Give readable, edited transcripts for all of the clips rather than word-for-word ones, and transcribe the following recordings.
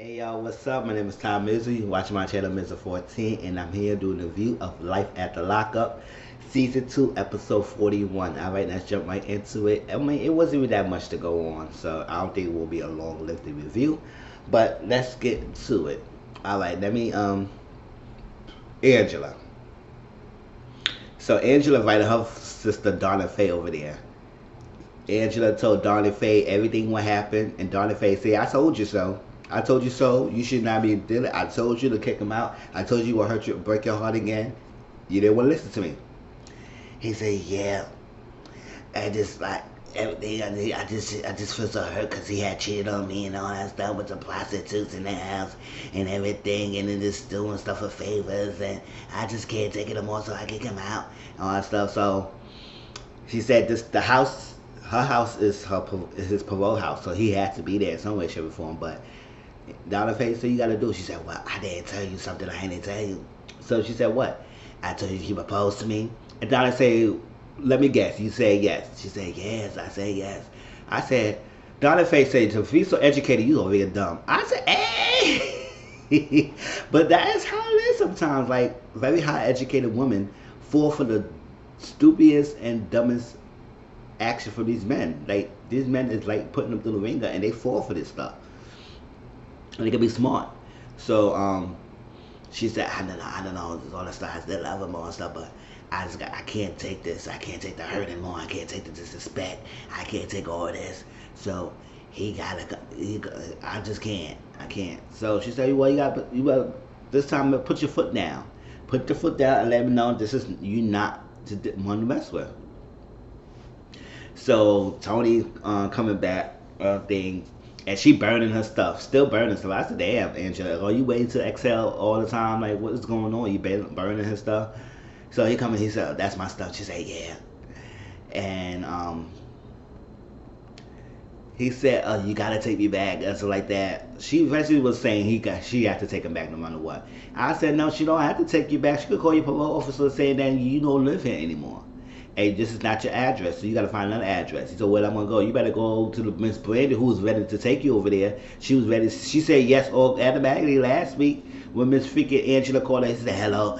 Hey y'all, what's up? My name is Mizzle. You watching my channel Mizzle 14, and I'm here doing a review of Life at the Lockup, Season 2, Episode 41. Alright, let's jump right into it. I mean, it wasn't even that much to go on, so I don't think it will be a long, lengthy review. But let's get to it. Alright, Angela. So Angela invited her sister Donna Faye over there. Angela told Donna Faye everything what happened, and Donna Faye said, I told you so. I told you so. You should not be doing it. I told you to kick him out. I told you it will break your heart again. You didn't want to listen to me. He said, yeah. And just like everything, I just feel so hurt because he had cheated on me and all that stuff with the prostitutes in the house and everything, and then just doing stuff for favors, and I just can't take it anymore, so I kick him out and all that stuff. So she said, her house is his parole house, so he has to be there in some way, shape, or form. But Donna Faye said, you gotta do it. She said, well, I didn't tell you something I didn't tell you. So she said, what? I told you he proposed to me. And Donna said, let me guess, you said yes. She said, yes. I said yes. I said, Donna Faye said, if you're so educated, you over here dumb. I said, hey. But that is how it is sometimes. Like, very high educated women fall for the stupidest and dumbest action from these men. Like, these men is like putting them through the ringer, and they fall for this stuff. And they can be smart. So she said, I don't know, all the stuff. I still love him and stuff, but I can't take this. I can't take the hurt anymore. I can't take the disrespect. I can't take all this. So I just can't. I can't. So she said, well, you got this time put your foot down. Put your foot down and let me know this is you not to want to mess with. So Tony coming back thing. And she burning her stuff, still burning stuff. I said, damn, Angela, are you waiting to exhale all the time? Like, what is going on? You burning her stuff? So he come and he said, that's my stuff. She said, yeah. And he said, you gotta take me back, and so like that. She eventually was saying she had to take him back no matter what. I said, no, she don't have to take you back. She could call your parole officer saying that you don't live here anymore. Hey, this is not your address, so you gotta find another address. He said, well, I'm gonna go. You better go to the Miss Brandy, who was ready to take you over there. She was ready. She said yes automatically last week when Miss freaking Angela called her. She said, hello,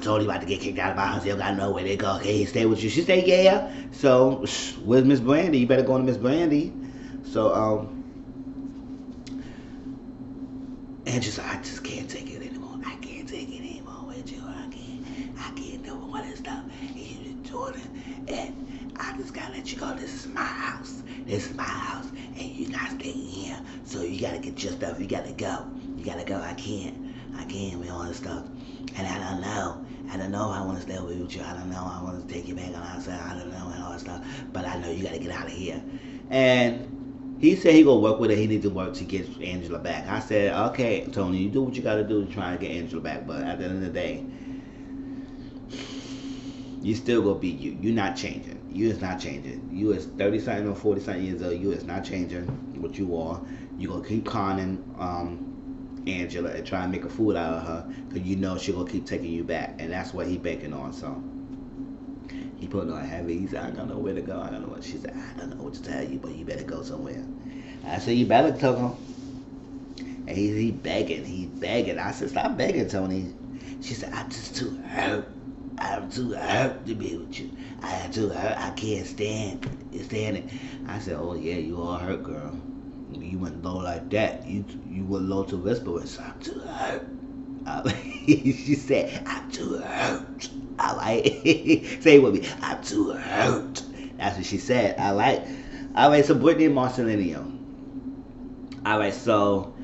Tony about to get kicked out of my house. He don't got nowhere to go. Can he stay with you? She said, yeah. So, where's Miss Brandy? You better go to Miss Brandy. So, Angela said, I just can't take it anymore. I can't take it anymore with you. I can't do all this stuff. And I just gotta let you go. This is my house. This is my house, and you gotta stay in here. So you gotta get your stuff. You gotta go. You gotta go. I can't with all this stuff. And I don't know if I want to stay with you. I don't know. I want to take you back on outside. I don't know and all that stuff. But I know you gotta get out of here. And he said he gonna work with her. He needs to work to get Angela back. I said, okay, Tony, you do what you gotta do to try and get Angela back. But at the end of the day, you still gonna be you. You're not changing. You is not changing. You is 30-something or 40-something years old. You is not changing what you are. You gonna keep conning Angela and try and make a fool out of her because you know she gonna keep taking you back, and that's what he banking on. So he put on heavy. He said, I don't know where to go. I don't know what. She said, I don't know what to tell you, but you better go somewhere. I said, you better tell him. And he begging. He begging. I said, stop begging, Tony. She said, I'm just too hurt. I'm too hurt to be with you. I'm too hurt. I can't stand it. I said, oh yeah, you all hurt, girl. You went low like that. You went low to whisper. So I'm too hurt. She said, I'm too hurt. I like say it with me. I'm too hurt. That's what she said. All right. So Brittany and Marcelino. All right. So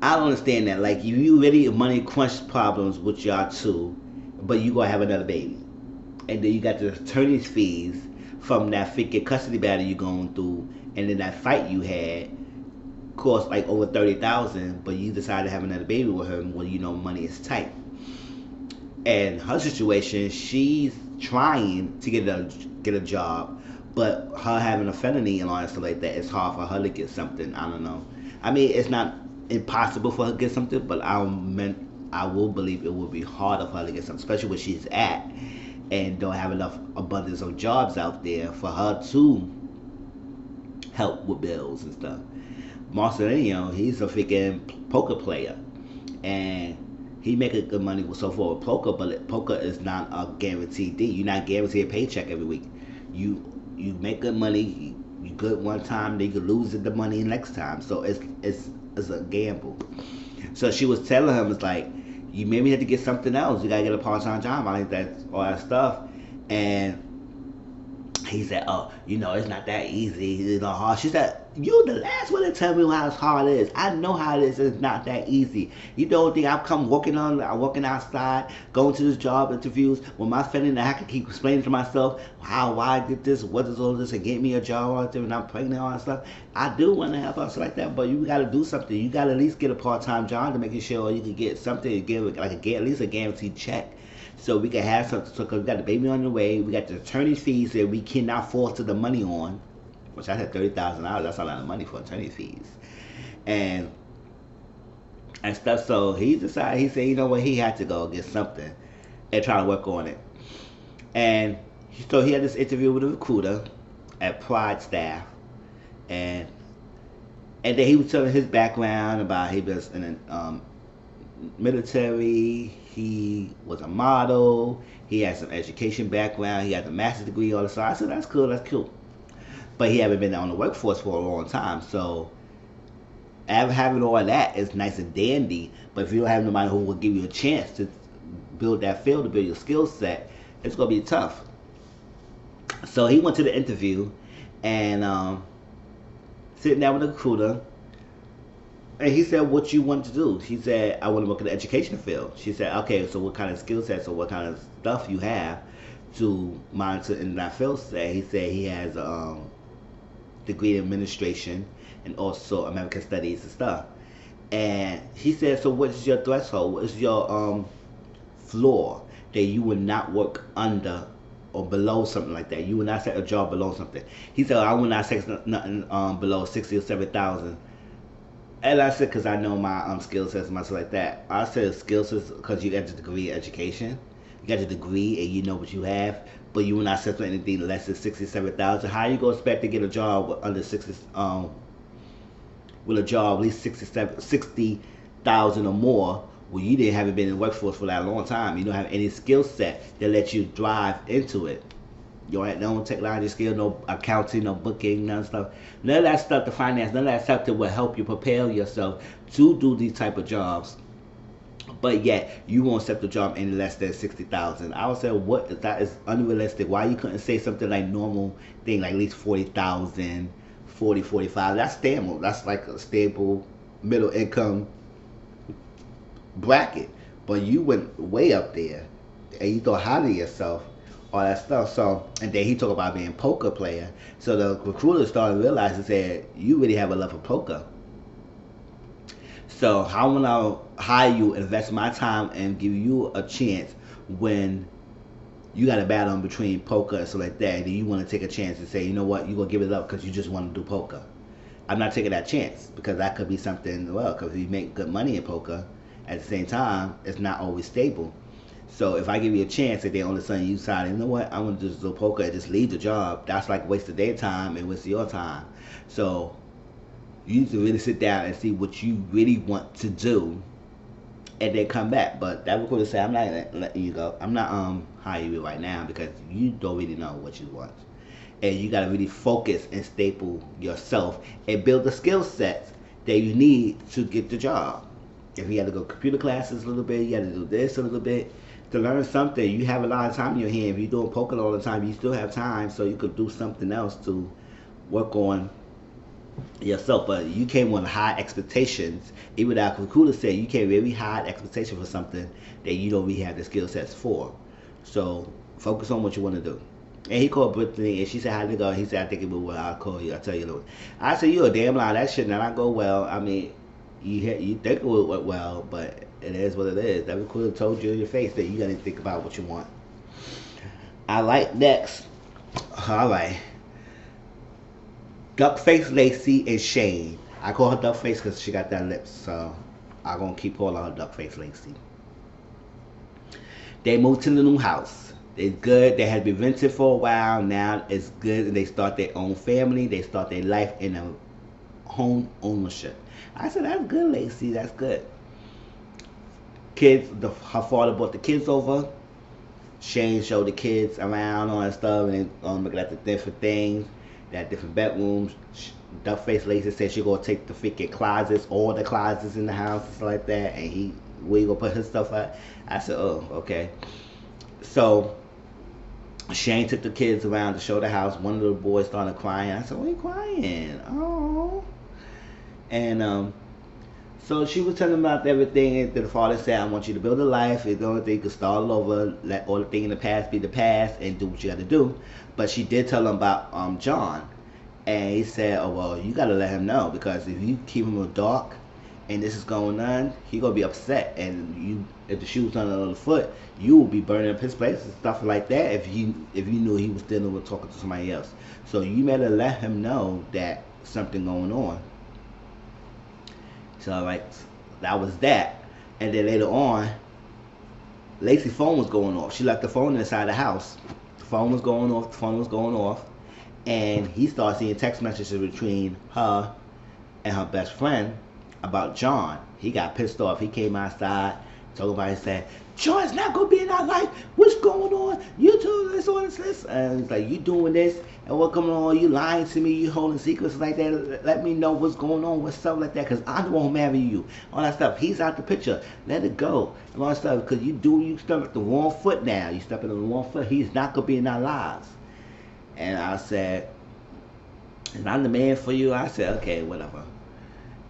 I don't understand that. Like, you really money crunch problems with y'all two, but you gonna have another baby, and then you got the attorney's fees from that freaking custody battle you going through, and then that fight you had cost like over $30,000, but you decided to have another baby with her when you know money is tight. And her situation, she's trying to get a job, but her having a felony and all that stuff like that, it's hard for her to get something. I don't know. I mean, it's not impossible for her to get something, but I will believe it will be harder for her to get something, especially where she's at, and don't have enough abundance of jobs out there for her to help with bills and stuff. Marcelino, he's a freaking poker player, and he making good money so far with poker, but poker is not a guaranteed thing. You're not guaranteed a paycheck every week. You you make good money, you good one time, then you can lose the money next time. So it's a gamble. So she was telling him, it's like, you maybe have to get something else. You gotta get a part time job. I think that's all that stuff. And he said, "Oh, it's not that easy. It's not hard." She said, "You the last one to tell me how hard it is. I know how it is. It's not that easy. You don't think I'm working outside, going to this job interviews with my family, and I can keep explaining to myself why I did this, what is all this, and get me a job all the time, and I'm pregnant, all that stuff. I do want to help us like that, but you got to do something. You got to at least get a part-time job to make sure you can get something to give, like at least a guaranteed check." So we can have something. So, because we got the baby on the way, we got the attorney fees that we cannot force the money on, which I said $30,000. That's a lot of money for attorney fees, and stuff. So he decided. He said, you know what? He had to go get something and try to work on it. And so he had this interview with a recruiter at Pride Staff, and then he was telling his background about he was in the military. He was a model. He had some education background. He had a master's degree, all this. So I said, that's cool, that's cool. But he haven't been on the workforce for a long time. So having all that is nice and dandy. But if you don't have nobody who will give you a chance to build that field, to build your skill set, it's going to be tough. So he went to the interview and sitting down with the recruiter. And he said, what you want to do? He said, I want to work in the education field. She said, okay, so what kind of skill sets or what kind of stuff you have to monitor in that field set? He said he has a degree in administration and also American studies and stuff. And he said, so what is your threshold? What is your floor that you would not work under or below something like that? You would not set a job below something. He said, I would not set nothing below 60 or 7,000. And I said, because I know my skill sets and stuff like that. I said skill sets because you got the degree in education. You got the degree and you know what you have, but you will not settle anything less than 67,000. How you gonna expect to get a job under 60? With a job at least 60,000 or more, well, you haven't been in the workforce for that long time. You don't have any skill set that lets you drive into it. You ain't no technology skill, no accounting, no booking, none of stuff. None of that stuff to finance, none of that stuff that will help you prepare yourself to do these type of jobs. But yet, you won't accept the job any less than 60,000. I would say, what? That is unrealistic. Why you couldn't say something like normal thing, like at least 40,000, 40, 45? That's stable. That's like a stable middle income bracket. But you went way up there, and you thought highly of yourself. All that stuff. So, and then he talked about being a poker player. So the recruiter started realizing, said, you really have a love for poker. So how will I hire you, invest my time, and give you a chance when you got a battle in between poker and stuff like that, and then you want to take a chance and say, you know what, you're going to give it up because you just want to do poker. I'm not taking that chance because that could be something, well, because you make good money in poker, at the same time, it's not always stable. So if I give you a chance and then all of a sudden you decide, you know what, I'm going to just do poker and just leave the job, that's like wasting their time and wasting your time. So you need to really sit down and see what you really want to do and then come back. But that recruiter say, I'm not letting you go. I'm not hiring you right now because you don't really know what you want. And you got to really focus and staple yourself and build the skill sets that you need to get the job. If you had to go computer classes a little bit, you had to do this a little bit. To learn something, you have a lot of time in your hand. If you're doing poker all the time, you still have time, so you could do something else to work on yourself. But you came on high expectations. Even our recruiter said you came really high expectation for something that you don't really have the skill sets for. So focus on what you want to do. And he called Brittany, and she said, how'd it go? He said, I think it went well. I'll call you. I'll tell you. I said, you a damn lie. That shit did not go well. I mean, you think it went well, but it is what it is. That recruiter told you in your face that you got to think about what you want. I like next. All right. Duckface Lacey and Shane. I call her Duckface because she got that lips, so I'm going to keep calling her Duckface Lacey. They moved to the new house. It's good. They had been rented for a while. Now it's good, and they start their own family. They start their life in a home ownership. I said, that's good, Lacey. That's good. Kids, her father brought the kids over. Shane showed the kids around on and stuff, and looking at the different things, that different bedrooms. Duckface Lacey said she gonna take the freaking closets, all the closets in the house and stuff like that, and where you gonna put his stuff at? I said, oh, okay. So Shane took the kids around to show the house. One little boy started crying. I said, why are you crying? Oh. And so she was telling about everything, and the father said, I want you to build a life. It's the only thing you can start all over, let all the things in the past be the past, and do what you got to do. But she did tell him about John. And he said, oh, well, you got to let him know, because if you keep him in the dark and this is going on, he going to be upset. And if the shoe was on the other foot, you will be burning up his place and stuff like that if you knew he was dealing with talking to somebody else. So you better let him know that something going on. So, like, that was that. And then later on, Lacey's phone was going off. She left the phone inside the house. The phone was going off. And he started seeing text messages between her and her best friend about John. He got pissed off. He came outside, told everybody, said, John's not going to be in our life. What's going on? You doing this, all this. And it's like, you doing this, and what coming on? You lying to me, you holding secrets like that. Let me know what's going on with stuff like that, because I won't marry you. All that stuff. He's out the picture. Let it go. And all that stuff, because you step at the wrong foot now. You stepping on the wrong foot. He's not going to be in our lives. And I said, and I'm the man for you. I said, okay, whatever.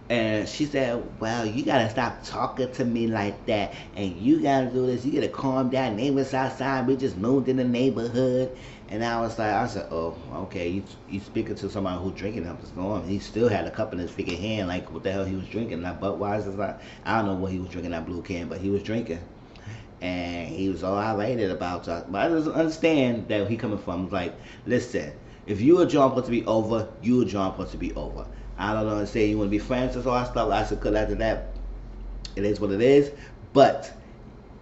And she said, well, you got to stop talking to me like that. And you got to do this. You got to calm down. Neighbors outside. We just moved in the neighborhood. And I said, oh, okay. You speaking to somebody who's drinking. What's going on? He still had a cup in his freaking hand. Like, what the hell he was drinking? That Budweiser. I don't know what he was drinking, that blue can. But he was drinking. And he was all irate about that. But I just understand that he coming from. Like, listen, if you a John supposed to be over, you a John supposed to be over. I don't understand you want to be friends and all that stuff. I said, because after that, it is what it is. But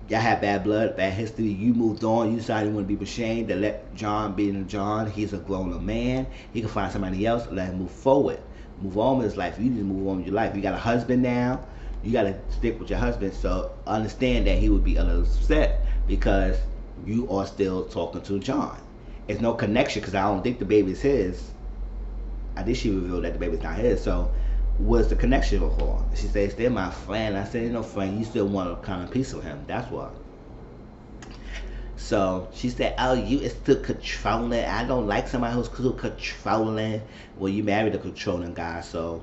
y'all have bad blood, bad history. You moved on. You decided you want to be ashamed to let John be in John. He's a grown-up man. He can find somebody else. Let him move forward. Move on with his life. You need to move on with your life. You got a husband now. You got to stick with your husband. So understand that he would be a little upset because you are still talking to John. There's no connection because I don't think the baby's his. I think she revealed that the baby's not his. So what's the connection for? She said, still my friend. I said, no friend. You still want a kind of piece of him. That's what. So she said, oh, you is too controlling. I don't like somebody who's too controlling. Well, you married a controlling guy, so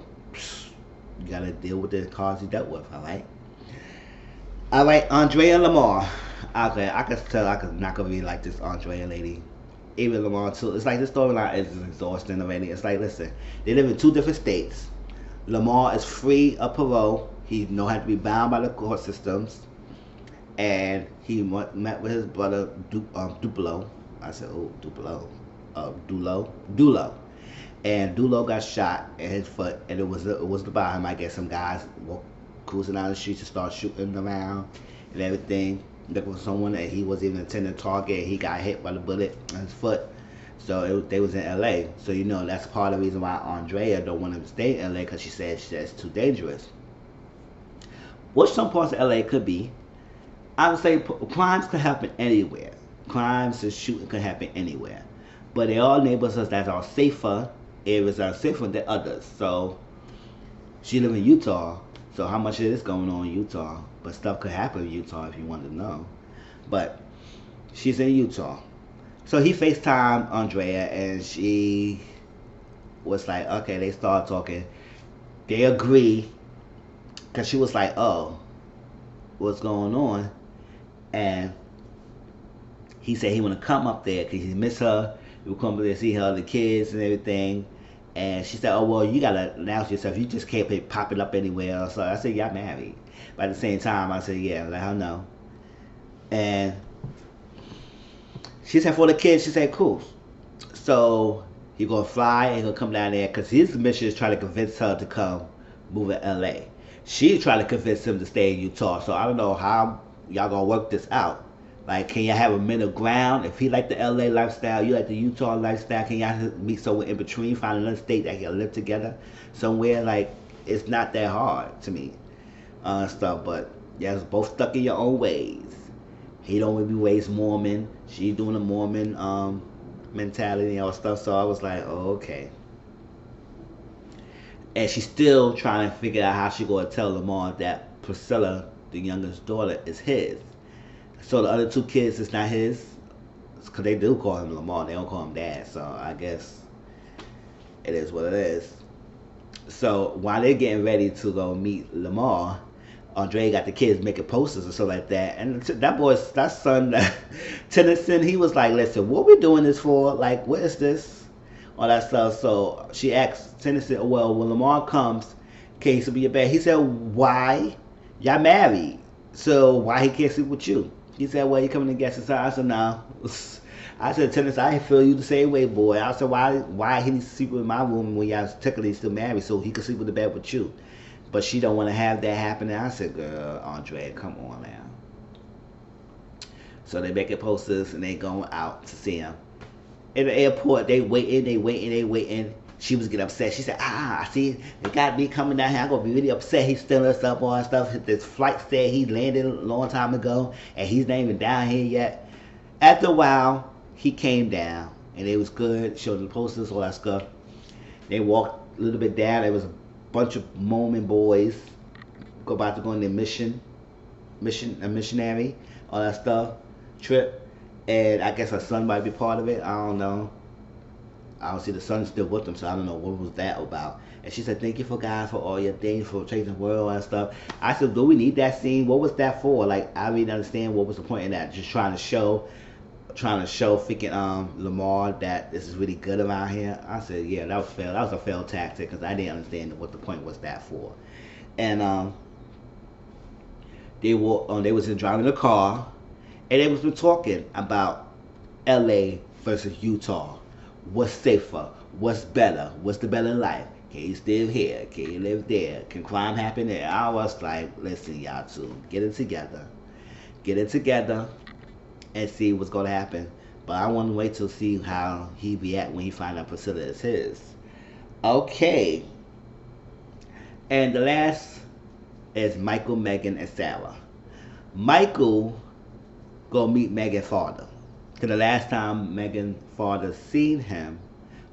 you gotta deal with the cards you dealt with, alright? Alright, Andrea Lamar. Okay, I could tell I'm not gonna be like this Andrea lady. Even Lamar too. It's like this storyline is exhausting already. It's like, listen, they live in two different states. Lamar is free of parole. He don't have to be bound by the court systems. And he met with his brother Duplo. I said, oh, Duplo. Dulo. And Dulo got shot in his foot, and it was about him. I guess some guys were cruising down the streets and start shooting around and everything, looking for someone that he wasn't even intending to target. He got hit by the bullet on his foot. So they was in L.A. So, you know, that's part of the reason why Andrea don't want him to stay in L.A. because she said it's too dangerous. Which some parts of L.A. could be. I would say crimes could happen anywhere. Crimes and shooting could happen anywhere. But there are neighborhoods that are safer. Areas are safer than others. So she live in Utah. So how much of this going on in Utah? But stuff could happen in Utah if you want to know. But she's in Utah. So he FaceTimed Andrea and she was like, okay, they start talking. They agree. Because she was like, oh, what's going on? And he said he want to come up there because he miss her. He would come up there to see her, the kids and everything. And she said, oh, well, you got to announce yourself. You just can't be popping up anywhere. So I said, y'all married. But at the same time, I said, yeah, let her know. And she said, for the kids, she said, cool. So he going to fly and he'll come down there because his mission is trying to convince her to come move to L.A. She tried to convince him to stay in Utah. So I don't know how y'all going to work this out. Like, can y'all have a middle ground? If he like the LA lifestyle, you like the Utah lifestyle, can y'all meet somewhere in between, find another state that can live together somewhere? Like, it's not that hard to me. Stuff, but y'all both stuck in your own ways. He don't want to be raised Mormon. She's doing a Mormon mentality and all stuff. So I was like, oh, okay. And she's still trying to figure out how she gonna tell Lamar that Priscilla, the youngest daughter, is his. So the other two kids is not his, because they do call him Lamar. They don't call him Dad. So I guess it is what it is. So while they're getting ready to go meet Lamar, Andre got the kids making posters and stuff like that. And that son, Tennyson, he was like, listen, what we doing this for? Like, what is this? All that stuff. So she asked Tennyson, well, when Lamar comes, can he sleep in your bed? He said, why? Y'all married. So why he can't sleep with you? He said, well, you coming to guest his house? I said, no. I said, Tennyson, I feel you the same way, boy. I said, why he needs to sleep in my room when y'all technically still married so he can sleep in the bed with you? But she don't want to have that happen. I said, girl, Andre, come on now. So they making posters and they going out to see him. In the airport, they waiting. She was getting upset. She said, I see, they got me coming down here. I'm going to be really upset. He's stealing us up, all that stuff. This flight said he landed a long time ago, and he's not even down here yet. After a while, he came down, and it was good. Showed the posters, all that stuff. They walked a little bit down. There was a bunch of Mormon boys about to go on their missionary, all that stuff, trip. And I guess her son might be part of it. I don't know. I don't see the son still with them, so I don't know what was that about. And she said, thank you for God for all your things, for changing the world and stuff. I said, do we need that scene? What was that for? Like, I really didn't understand what was the point in that. Just trying to show freaking Lamar that this is really good around here. I said, yeah, that was failed. That was a failed tactic because I didn't understand what the point was that for. And they was driving the car, and they was been talking about LA versus Utah. What's safer? What's better? What's the better life? Can you still here? Can you live there? Can crime happen there? I was like, listen, y'all two, get it together, and see what's gonna happen. But I want to wait to see how he react when he find out Priscilla is his. Okay. And the last is Michael, Megan, and Sarah. Michael go meet Megan's father. Cause the last time Megan's father seen him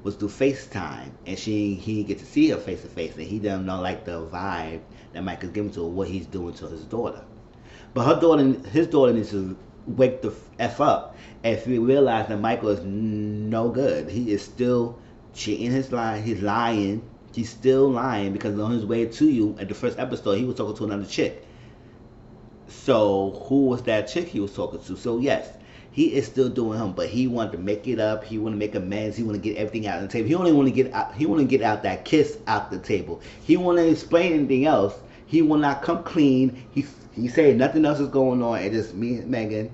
was through FaceTime, and he didn't get to see her face to face, and he doesn't know like the vibe that Michael's giving to her, what he's doing to his daughter. But his daughter needs to wake the F up and realize that Michael is no good. He is still cheating his lie. He's lying. He's still lying because on his way to you at the first episode, he was talking to another chick. So who was that chick he was talking to? So yes, he is still doing him, but he wanted to make it up. He want to make amends. He want to get everything out on the table. He only want to get out. He want to get out that kiss out the table. He want to explain anything else. He will not come clean. He said nothing else is going on. It just me and Megan.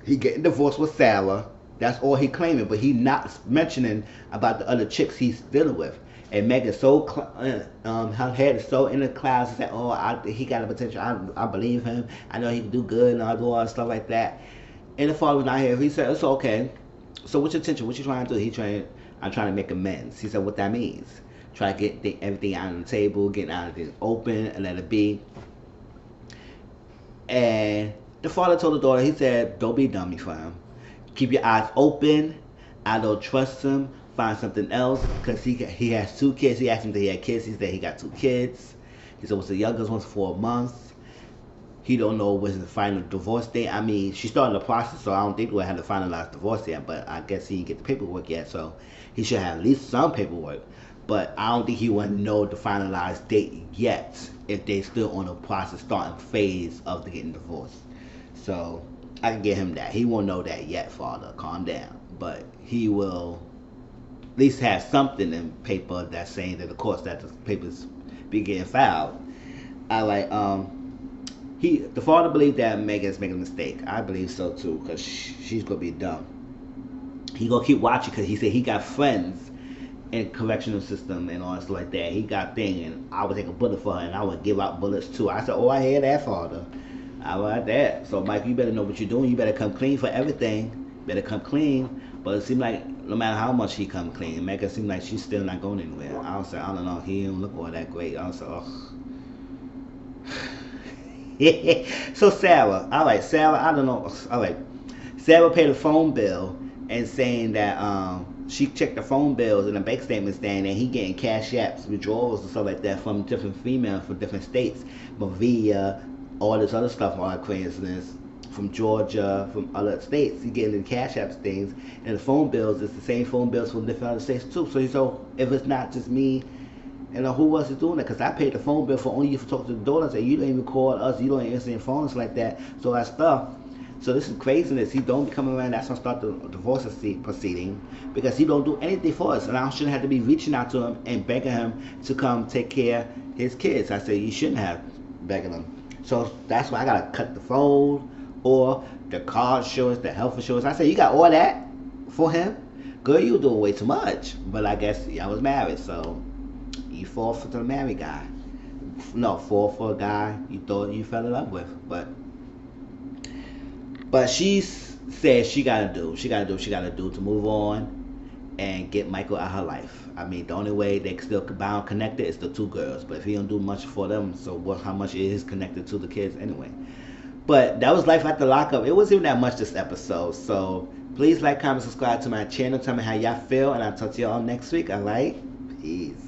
He getting divorced with Sarah. That's all he claiming, but he not mentioning about the other chicks he's dealing with. And Megan her head is so in the clouds. She said, "Oh, he got a potential. I believe him. I know he can do good and all that stuff like that." And the father was not here. He said, "It's okay. So what's your intention? What you trying to do?" I'm trying to make amends. He said, "What that means? Try to get everything out on the table, getting out of things open, and let it be." And the father told the daughter, he said, "Don't be dummy for him. Keep your eyes open. I don't trust him. Find something else," because he has 2 kids. He asked him if he had kids. He said he got 2 kids. He said, "What's the youngest one's 4 months." He don't know what's the final divorce date. I mean, she started the process, so I don't think we'll have the finalized divorce yet, but I guess he didn't get the paperwork yet, so he should have at least some paperwork. But I don't think he will know the finalized date yet if they still on the process, starting phase of the getting divorced. So I can get him that. He won't know that yet, father. Calm down. But he will at least have something in paper that's saying that, of course, that the papers be getting filed. The father believes that Megan's making a mistake. I believe so too, because she's gonna be dumb. He gonna keep watching because he said he got friends in correctional system and all stuff like that. He got thing, and I would take a bullet for her, and I would give out bullets too. I said, "Oh, I hear that, father. How about that? So, Mike, you better know what you're doing. You better come clean for everything. Better come clean. But it seems like no matter how much he come clean, it make it seem like she's still not going anywhere. I was like, I don't know. He don't look all that great. I was like, oh. So Sarah, all right, Sarah, I don't know. All right, Sarah paid a phone bill and saying that she checked the phone bills and the bank statements saying that he getting cash apps, withdrawals and stuff like that from different females from different states, Bavia, all this other stuff, all coincidence, from Georgia, from other states. He getting the cash apps things, and the phone bills is the same phone bills from different other states too. So if it's not just me, who else is doing that? Because I paid the phone bill for only you to talk to the daughters, and you don't even call us, you don't even answer your phones like that. So that stuff. So this is craziness. He don't be coming around. That's gonna start the divorce proceeding because he don't do anything for us, and I shouldn't have to be reaching out to him and begging him to come take care of his kids. I say you shouldn't have begging him. So that's why I gotta cut the phone or the car insurance, the health insurance. I say you got all that for him. Girl, you doing way too much. But I guess I was married, so you fall for the married guy. No, fall for a guy you thought you fell in love with, But she says she gotta do to move on and get Michael out of her life. I mean, the only way they still bound connected is the two girls. But if he don't do much for them, so how much is connected to the kids anyway? But that was life after lockup. It wasn't even that much this episode. So please like, comment, subscribe to my channel. Tell me how y'all feel, and I'll talk to y'all next week. All right, peace.